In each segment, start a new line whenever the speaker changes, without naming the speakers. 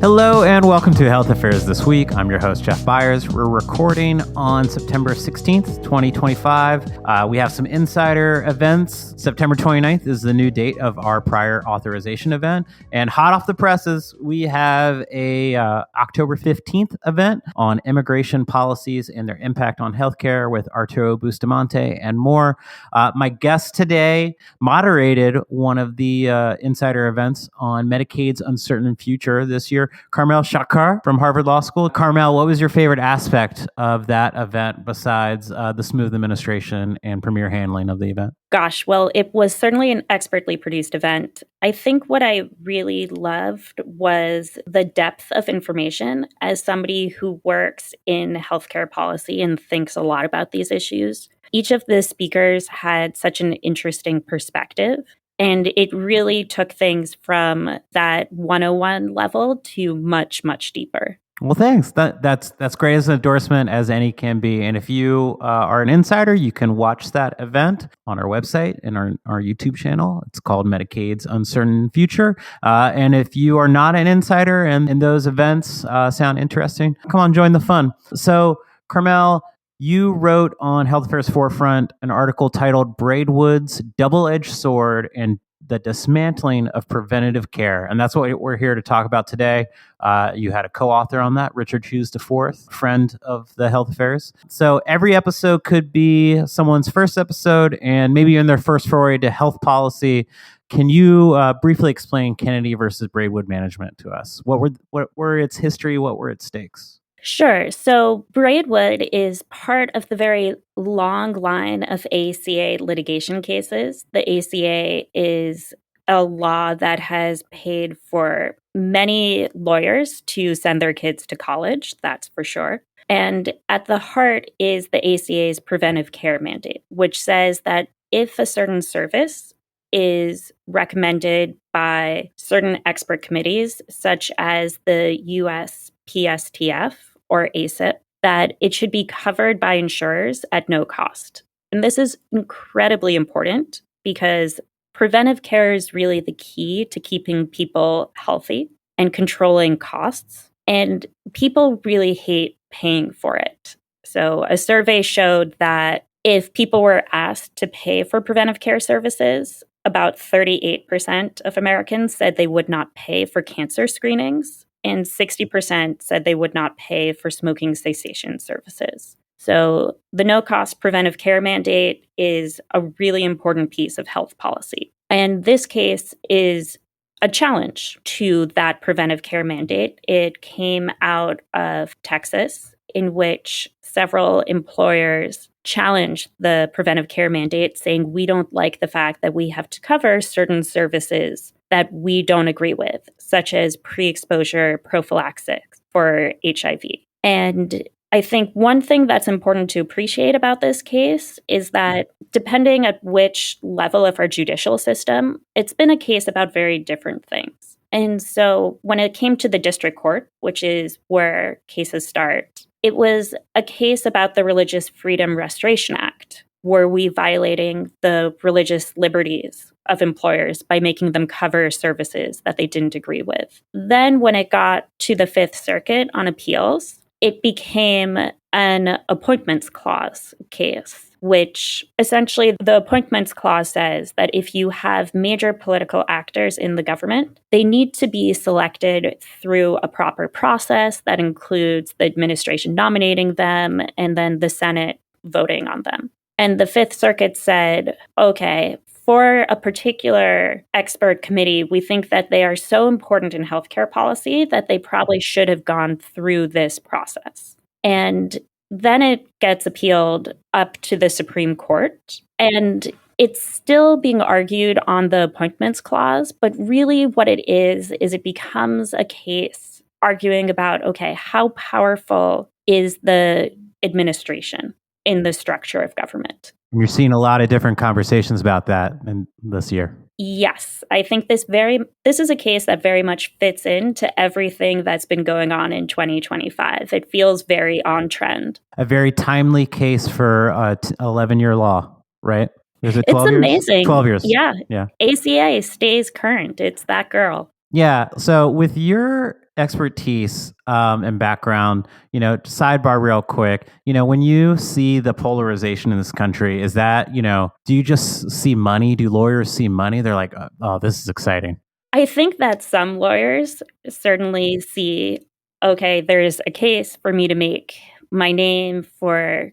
Hello and welcome to Health Affairs This Week. I'm your host, Jeff Byers. We're recording on September 16th, 2025. We have some insider events. September 29th is the new date of our prior authorization event. And hot off the presses, we have a October 15th event on immigration policies and their impact on healthcare with Arturo Bustamante and more. My guest today moderated one of the insider events on Medicaid's uncertain future this year. Carmel Shachar from Harvard Law School. Carmel, what was your favorite aspect of that event besides the smooth administration and premier handling of the event?
Gosh, well, it was certainly an expertly produced event. I think what I really loved was the depth of information. As somebody who works in healthcare policy and thinks a lot about these issues, each of the speakers had such an interesting perspective. And it really took things from that 101 level to much, much deeper.
Well, thanks. That's great as an endorsement as any can be. And if you are an insider, you can watch that event on our website and our YouTube channel. It's called Medicaid's Uncertain Future. And if you are not an insider and those events sound interesting, come on, join the fun. So, Carmel, you wrote on Health Affairs Forefront an article titled Braidwood's Double-Edged Sword and the Dismantling of Preventative Care. And that's what we're here to talk about today. You had a co-author on that, Richard Hughes IV, friend of the Health Affairs. So every episode could be someone's first episode and maybe in their first foray to health policy. Can you briefly explain Kennedy versus Braidwood management to us? What were its history? What were its stakes?
Sure. So Braidwood is part of the very long line of ACA litigation cases. The ACA is a law that has paid for many lawyers to send their kids to college, that's for sure. And at the heart is the ACA's preventive care mandate, which says that if a certain service is recommended by certain expert committees, such as the USPSTF, or ACIP, that it should be covered by insurers at no cost. And this is incredibly important because preventive care is really the key to keeping people healthy and controlling costs. And people really hate paying for it. So a survey showed that if people were asked to pay for preventive care services, about 38% of Americans said they would not pay for cancer screenings. And 60% said they would not pay for smoking cessation services. So the no-cost preventive care mandate is a really important piece of health policy. And this case is a challenge to that preventive care mandate. It came out of Texas, in which several employers challenged the preventive care mandate, saying we don't like the fact that we have to cover certain services that we don't agree with, such as pre-exposure prophylaxis for HIV. And I think one thing that's important to appreciate about this case is that depending at which level of our judicial system, it's been a case about very different things. And so when it came to the district court, which is where cases start, it was a case about the Religious Freedom Restoration Act. Were we violating the religious liberties of employers by making them cover services that they didn't agree with? Then when it got to the Fifth Circuit on appeals, it became an appointments clause case, which essentially the appointments clause says that if you have major political actors in the government, they need to be selected through a proper process that includes the administration nominating them and then the Senate voting on them. And the Fifth Circuit said, okay, for a particular expert committee, we think that they are so important in healthcare policy that they probably should have gone through this process. And then it gets appealed up to the Supreme Court. And it's still being argued on the appointments clause. But really what it is it becomes a case arguing about, okay, how powerful is the administration in the structure of government?
You're seeing a lot of different conversations about that in this year.
Yes, I think this is a case that very much fits into everything that's been going on in 2025. It feels very on trend.
A very timely case for 11-year law, right? Is it 12
it's
years?
Amazing.
12 years.
Yeah. ACA stays current. It's that girl.
Yeah. So with your expertise and background, sidebar real quick, when you see the polarization in this country, is that, do you just see money? Do lawyers see money? They're like, oh, this is exciting.
I think that some lawyers certainly see, okay, there's a case for me to make my name for,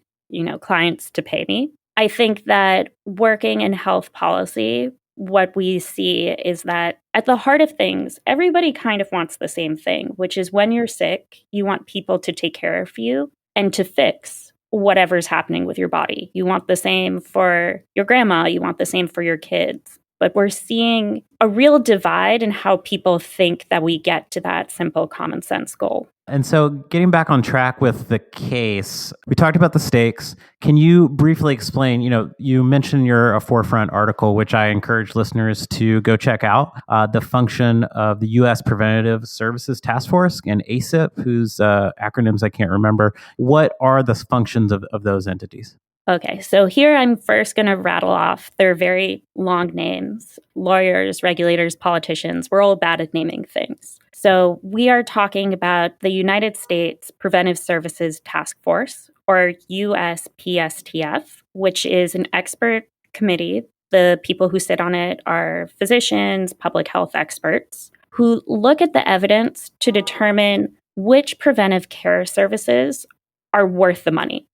clients to pay me. I think that working in health policy, what we see is that at the heart of things, everybody kind of wants the same thing, which is when you're sick, you want people to take care of you and to fix whatever's happening with your body. You want the same for your grandma, you want the same for your kids. But we're seeing a real divide in how people think that we get to that simple common sense goal.
And so getting back on track with the case, we talked about the stakes. Can you briefly explain, you mentioned your Forefront article, which I encourage listeners to go check out, the function of the U.S. Preventative Services Task Force and ACIP, whose acronyms I can't remember. What are the functions of those entities?
Okay, so here I'm first going to rattle off their very long names. Lawyers, regulators, politicians, we're all bad at naming things. So we are talking about the United States Preventive Services Task Force, or USPSTF, which is an expert committee. The people who sit on it are physicians, public health experts, who look at the evidence to determine which preventive care services are worth the money.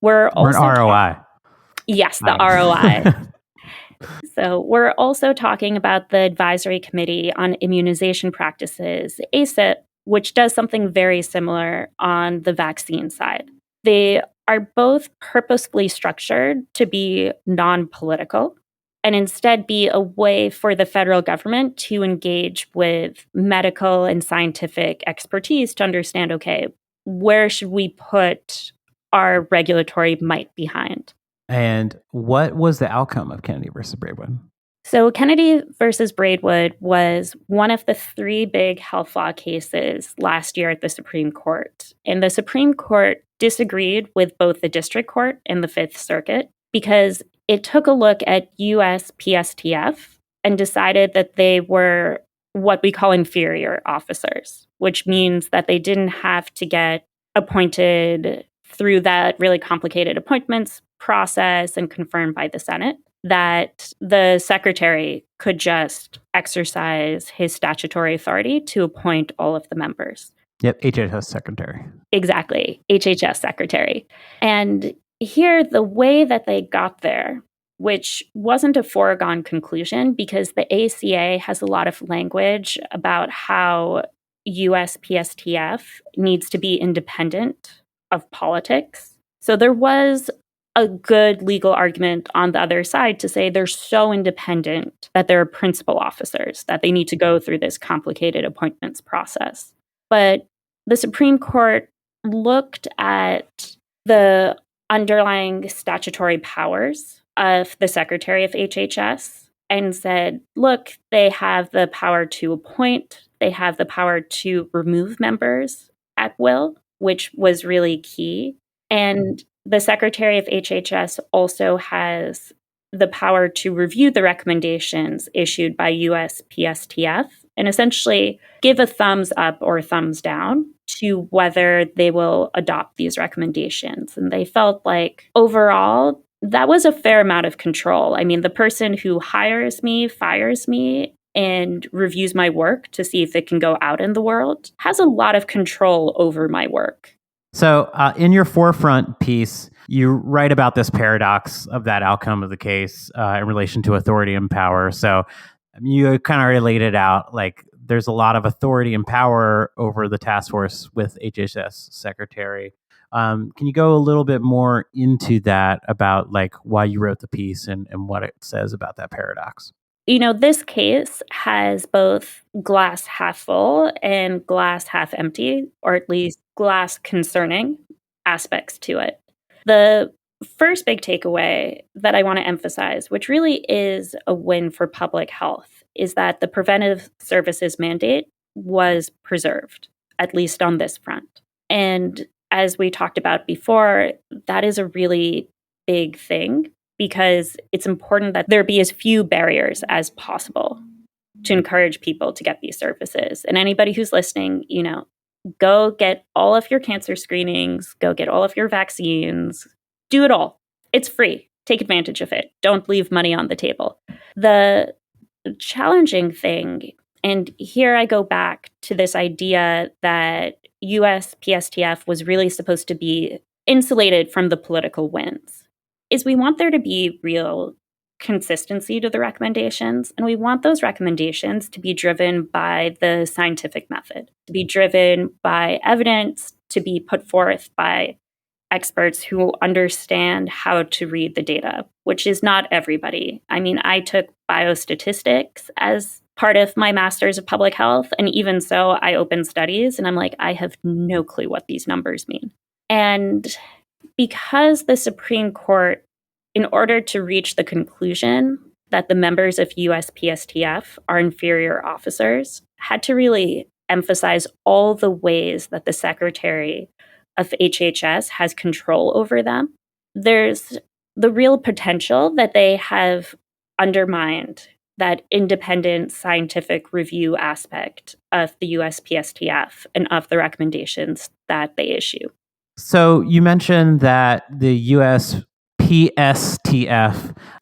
We're also
ROI.
Yes, the ROI. So we're also talking about the Advisory Committee on Immunization Practices, ACIP, which does something very similar on the vaccine side. They are both purposefully structured to be non-political and instead be a way for the federal government to engage with medical and scientific expertise to understand, okay, where should we put our regulatory might behind.
And what was the outcome of Kennedy versus Braidwood?
So Kennedy versus Braidwood was one of the three big health law cases last year at the Supreme Court. And the Supreme Court disagreed with both the District Court and the Fifth Circuit because it took a look at USPSTF and decided that they were what we call inferior officers, which means that they didn't have to get appointed through that really complicated appointments process and confirmed by the Senate, that the secretary could just exercise his statutory authority to appoint all of the members.
Yep, HHS secretary.
Exactly, HHS secretary. And here, the way that they got there, which wasn't a foregone conclusion because the ACA has a lot of language about how USPSTF needs to be independent of politics. So there was a good legal argument on the other side to say they're so independent that they're principal officers, that they need to go through this complicated appointments process. But the Supreme Court looked at the underlying statutory powers of the Secretary of HHS and said, look, they have the power to appoint, they have the power to remove members at will, which was really key. And the Secretary of HHS also has the power to review the recommendations issued by USPSTF and essentially give a thumbs up or thumbs down to whether they will adopt these recommendations. And they felt like overall, that was a fair amount of control. I mean, the person who hires me, fires me, and reviews my work to see if it can go out in the world has a lot of control over my work.
So in your Forefront piece, you write about this paradox of that outcome of the case in relation to authority and power. So you kind of already laid it out, like there's a lot of authority and power over the task force with HHS secretary. Can you go a little bit more into that about like why you wrote the piece and what it says about that paradox?
This case has both glass half full and glass half empty, or at least glass concerning aspects to it. The first big takeaway that I want to emphasize, which really is a win for public health, is that the preventive services mandate was preserved, at least on this front. And as we talked about before, that is a really big thing, because it's important that there be as few barriers as possible. to encourage people to get these services. And anybody who's listening, go get all of your cancer screenings, go get all of your vaccines, do it all. It's free. Take advantage of it. Don't leave money on the table. The challenging thing, and here I go back to this idea that USPSTF was really supposed to be insulated from the political winds, is we want there to be real consistency to the recommendations, and we want those recommendations to be driven by the scientific method, to be driven by evidence, to be put forth by experts who understand how to read the data, which is not everybody. I mean, I took biostatistics as part of my master's of public health, and even so, I opened studies and I'm like, I have no clue what these numbers mean. And because the Supreme Court, in order to reach the conclusion that the members of USPSTF are inferior officers, had to really emphasize all the ways that the Secretary of HHS has control over them, there's the real potential that they have undermined that independent scientific review aspect of the USPSTF and of the recommendations that they issue.
So you mentioned that the USPSTF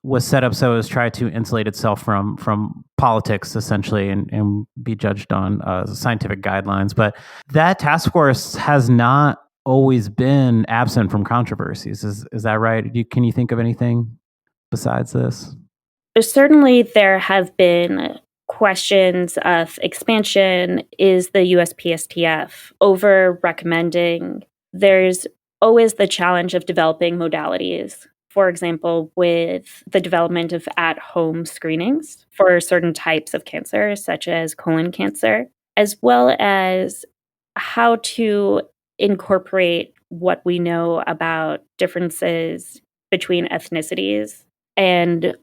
was set up so as try to insulate itself from politics, essentially, and be judged on scientific guidelines. But that task force has not always been absent from controversies. Is that right? Can you think of anything besides this?
Certainly, there have been questions of expansion. Is the USPSTF over recommending? There's always the challenge of developing modalities. For example, with the development of at-home screenings for certain types of cancer, such as colon cancer, as well as how to incorporate what we know about differences between ethnicities and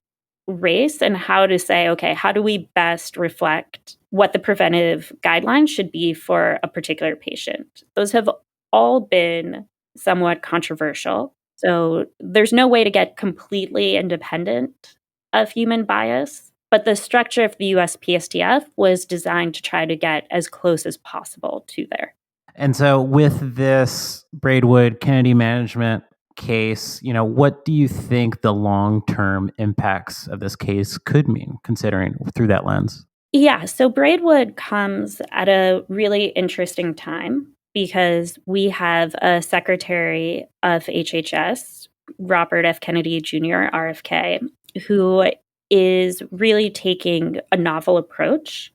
race, and how to say, okay, how do we best reflect what the preventive guidelines should be for a particular patient? Those have all been somewhat controversial. So there's no way to get completely independent of human bias, but the structure of the USPSTF was designed to try to get as close as possible to there.
And so with this Braidwood Kennedy management case, what do you think the long-term impacts of this case could mean, considering through that lens?
Yeah, so Braidwood comes at a really interesting time because we have a secretary of HHS, Robert F. Kennedy Jr., RFK, who is really taking a novel approach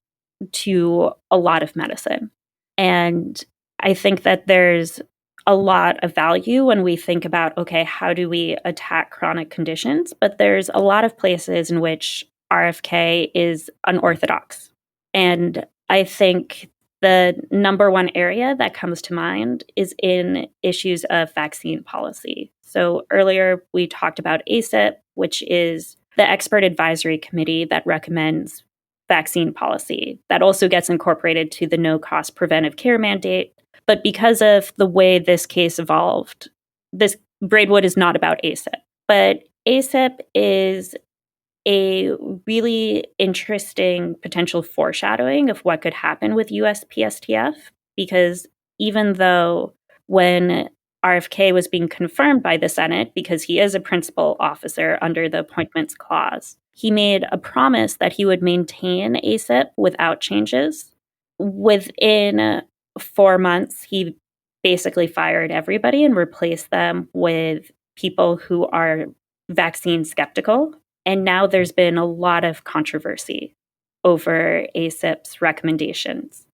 to a lot of medicine. And I think that there's a lot of value when we think about, okay, how do we attack chronic conditions? But there's a lot of places in which RFK is unorthodox. And I think the number one area that comes to mind is in issues of vaccine policy. So earlier we talked about ACIP, which is the expert advisory committee that recommends vaccine policy. That also gets incorporated to the no-cost preventive care mandate. But because of the way this case evolved, this Braidwood is not about ACIP. But ACIP is a really interesting potential foreshadowing of what could happen with USPSTF, because even though when RFK was being confirmed by the Senate, because he is a principal officer under the Appointments Clause, he made a promise that he would maintain ACIP without changes. Within 4 months, he basically fired everybody and replaced them with people who are vaccine skeptical. And now there's been a lot of controversy over ACIP's recommendations.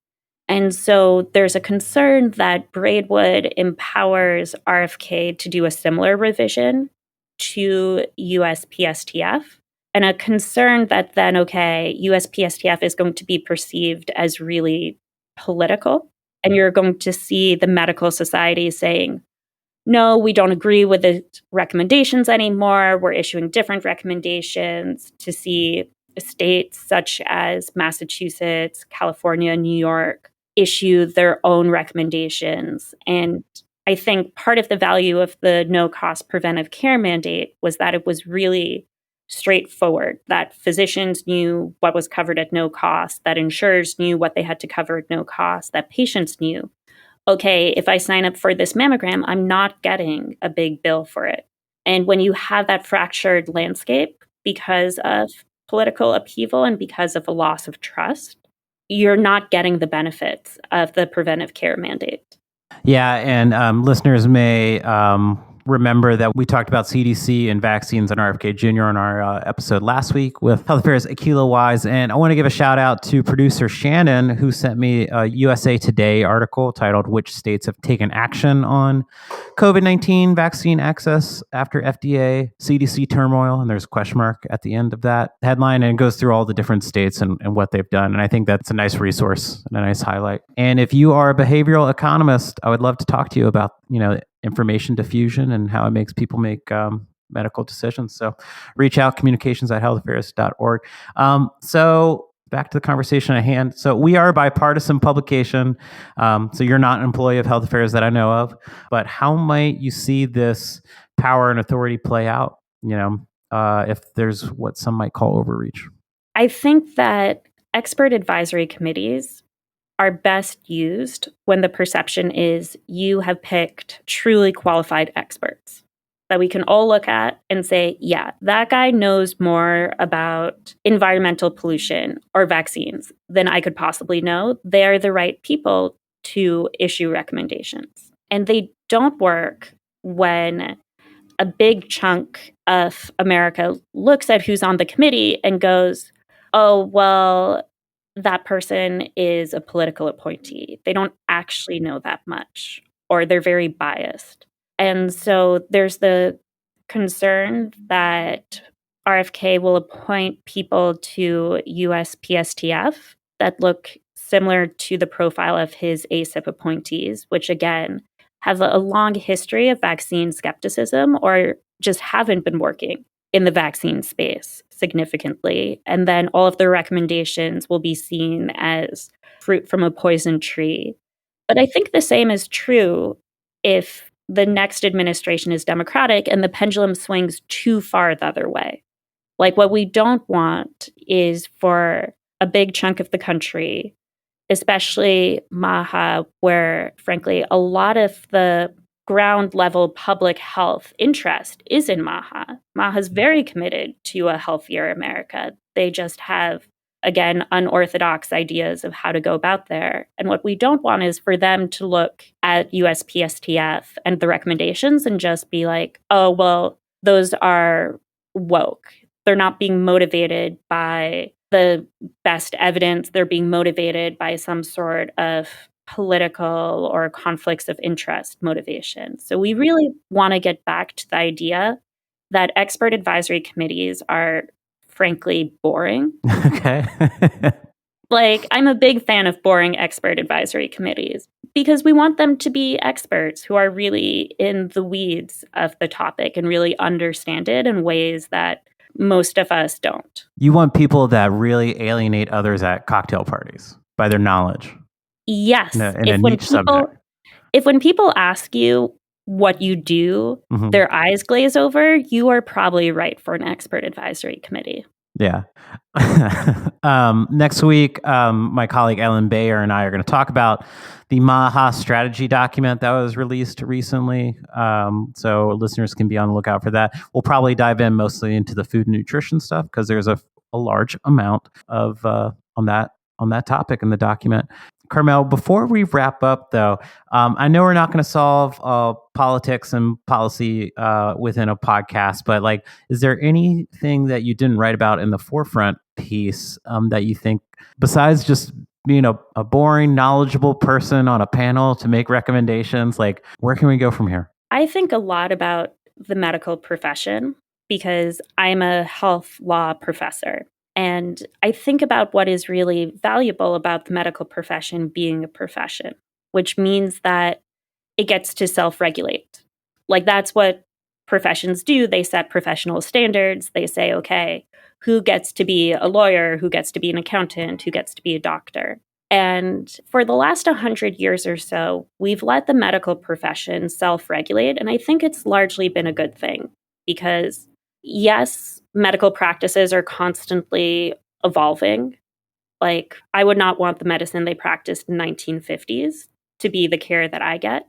And so there's a concern that Braidwood empowers RFK to do a similar revision to USPSTF, and a concern that then, okay, USPSTF is going to be perceived as really political. And you're going to see the medical society saying, no, we don't agree with the recommendations anymore. We're issuing different recommendations, to see states such as Massachusetts, California, New York issue their own recommendations. And I think part of the value of the no-cost preventive care mandate was that it was really straightforward, that physicians knew what was covered at no cost, that insurers knew what they had to cover at no cost, that patients knew, okay, if I sign up for this mammogram, I'm not getting a big bill for it. And when you have that fractured landscape because of political upheaval and because of a loss of trust, you're not getting the benefits of the preventive care mandate.
Yeah, and listeners may remember that we talked about CDC and vaccines on RFK Jr. on our episode last week with Health Affairs Akila Wise. And I want to give a shout out to producer Shannon, who sent me a USA Today article titled "Which States Have Taken Action on COVID-19 Vaccine Access After FDA CDC Turmoil." And there's a question mark at the end of that headline, and it goes through all the different states and what they've done. And I think that's a nice resource and a nice highlight. And if you are a behavioral economist, I would love to talk to you about, information diffusion and how it makes people make medical decisions. So reach out, communications@healthaffairs.org. So back to the conversation at hand. So we are a bipartisan publication. So you're not an employee of Health Affairs that I know of, but how might you see this power and authority play out, if there's what some might call overreach?
I think that expert advisory committees are best used when the perception is you have picked truly qualified experts that we can all look at and say, yeah, that guy knows more about environmental pollution or vaccines than I could possibly know. They are the right people to issue recommendations. And they don't work when a big chunk of America looks at who's on the committee and goes, oh, well, that person is a political appointee. They don't actually know that much, or they're very biased. And so there's the concern that RFK will appoint people to USPSTF that look similar to the profile of his ACIP appointees, which again have a long history of vaccine skepticism or just haven't been working in the vaccine space significantly. And then all of the recommendations will be seen as fruit from a poison tree. But I think the same is true if the next administration is Democratic and the pendulum swings too far the other way. Like, what we don't want is for a big chunk of the country, especially MAHA, where, frankly, a lot of the ground level public health interest is in MAHA. MAHA is very committed to a healthier America. They just have, again, unorthodox ideas of how to go about there. And what we don't want is for them to look at USPSTF and the recommendations and just be like, oh, well, those are woke. They're not being motivated by the best evidence. They're being motivated by some sort of political or conflicts of interest motivation. So we really want to get back to the idea that expert advisory committees are frankly boring.
Okay.
Like, I'm a big fan of boring expert advisory committees because we want them to be experts who are really in the weeds of the topic and really understand it in ways that most of us don't.
You want people that really alienate others at cocktail parties by their knowledge.
Yes.
In a niche subject.
If when people ask you what you do, their eyes glaze over, you are probably right for an expert advisory committee.
Yeah. Next week, my colleague Ellen Bayer and I are going to talk about the MAHA strategy document that was released recently. So listeners can be on the lookout for that. We'll probably dive in mostly into the food and nutrition stuff because there's a large amount of on that topic in the document. Carmel, before we wrap up, though, I know we're not going to solve politics and policy within a podcast, but is there anything that you didn't write about in the forefront piece that you think, besides just being a boring, knowledgeable person on a panel to make recommendations, where can we go from here?
I think a lot about the medical profession because I'm a health law professor. And I think about what is really valuable about the medical profession being a profession, which means that it gets to self-regulate. That's what professions do. They set professional standards. They say, okay, who gets to be a lawyer? Who gets to be an accountant? Who gets to be a doctor? And for the last 100 years or so, we've let the medical profession self-regulate. And I think it's largely been a good thing because yes, medical practices are constantly evolving. Like, I would not want the medicine they practiced in 1950s to be the care that I get.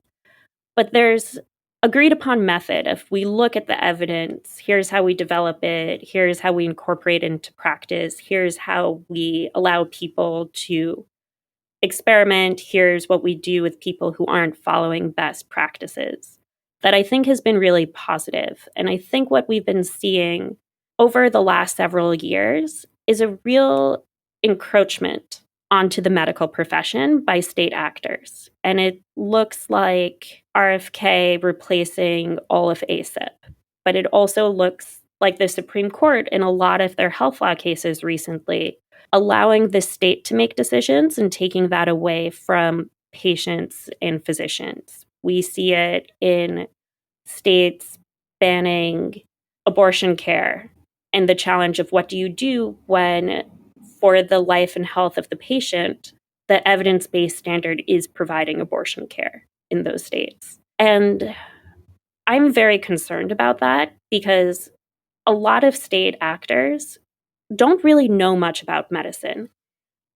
But there's agreed upon method. If we look at the evidence, here's how we develop it, here's how we incorporate it into practice, here's how we allow people to experiment, here's what we do with people who aren't following best practices. That I think has been really positive. And I think what we've been seeing over the last several years is a real encroachment onto the medical profession by state actors. And it looks like RFK replacing all of ACIP. But it also looks like the Supreme Court in a lot of their health law cases recently allowing the state to make decisions and taking that away from patients and physicians. We see it in states banning abortion care and the challenge of what do you do when, for the life and health of the patient, the evidence-based standard is providing abortion care in those states. And I'm very concerned about that because a lot of state actors don't really know much about medicine.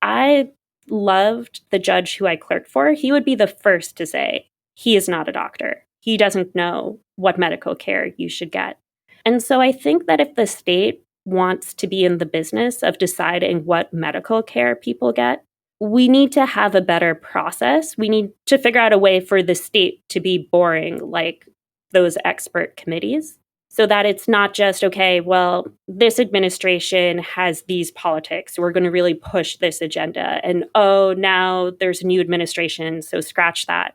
I loved the judge who I clerked for. He would be the first to say, he is not a doctor. He doesn't know what medical care you should get. And so I think that if the state wants to be in the business of deciding what medical care people get, we need to have a better process. We need to figure out a way for the state to be boring like those expert committees, so that it's not just, okay, well, this administration has these politics. We're going to really push this agenda. And, oh, now there's a new administration, so scratch that.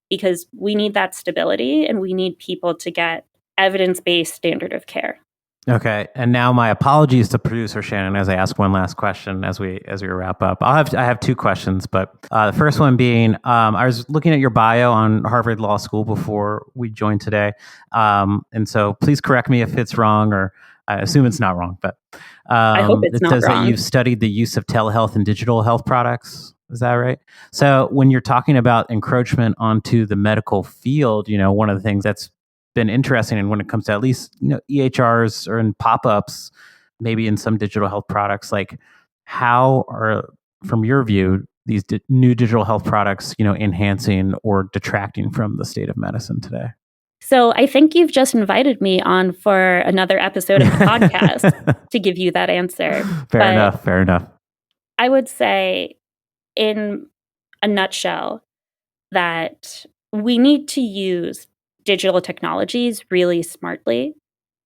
Because we need that stability and we need people to get evidence-based standard of care.
Okay, and now my apologies to producer Shannon as I ask one last question as we wrap up. I have two questions, but the first one being, I was looking at your bio on Harvard Law School before we joined today, and so please correct me if it's wrong, or I assume it's not wrong. But
I hope it's
it
not
says
wrong.
that you've studied the use of telehealth and digital health products. Is that right? So when you're talking about encroachment onto the medical field, one of the things that's been interesting, and when it comes to at least EHRs or in pop-ups, maybe in some digital health products, like how are, from your view, these new digital health products enhancing or detracting from the state of medicine today?
So I think you've just invited me on for another episode of the podcast to give you that answer.
Fair enough.
I would say, in a nutshell, that we need to use digital technologies really smartly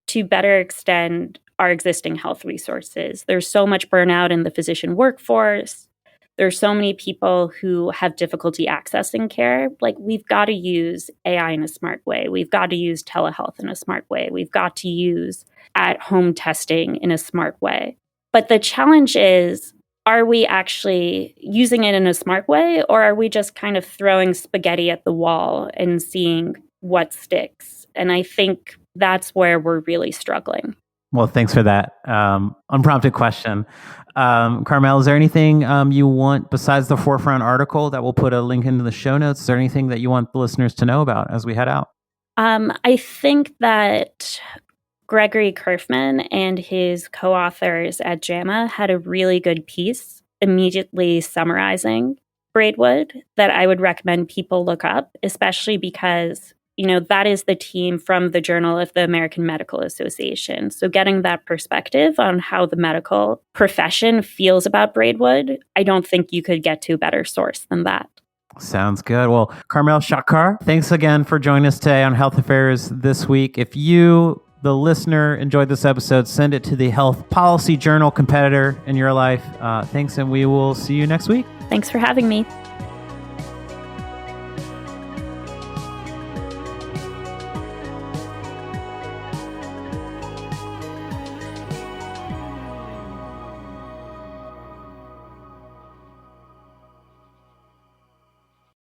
to better extend our existing health resources. There's so much burnout in the physician workforce. There's so many people who have difficulty accessing care. Like, we've got to use AI in a smart way. We've got to use telehealth in a smart way. We've got to use at-home testing in a smart way. But the challenge is, are we actually using it in a smart way, or are we just kind of throwing spaghetti at the wall and seeing what sticks? And I think that's where we're really struggling.
Well, thanks for that unprompted question. Carmel, is there anything you want besides the Forefront article that we'll put a link into the show notes? Is there anything that you want the listeners to know about as we head out?
I think that Gregory Kerfman and his co-authors at JAMA had a really good piece immediately summarizing Braidwood that I would recommend people look up, especially because that is the team from the Journal of the American Medical Association. So getting that perspective on how the medical profession feels about Braidwood, I don't think you could get to a better source than that.
Sounds good. Well, Carmel Shachar, thanks again for joining us today on Health Affairs This Week. If you, the listener, enjoyed this episode, send it to the Health Policy Journal competitor in your life. Thanks, and we will see you next week.
Thanks for having me.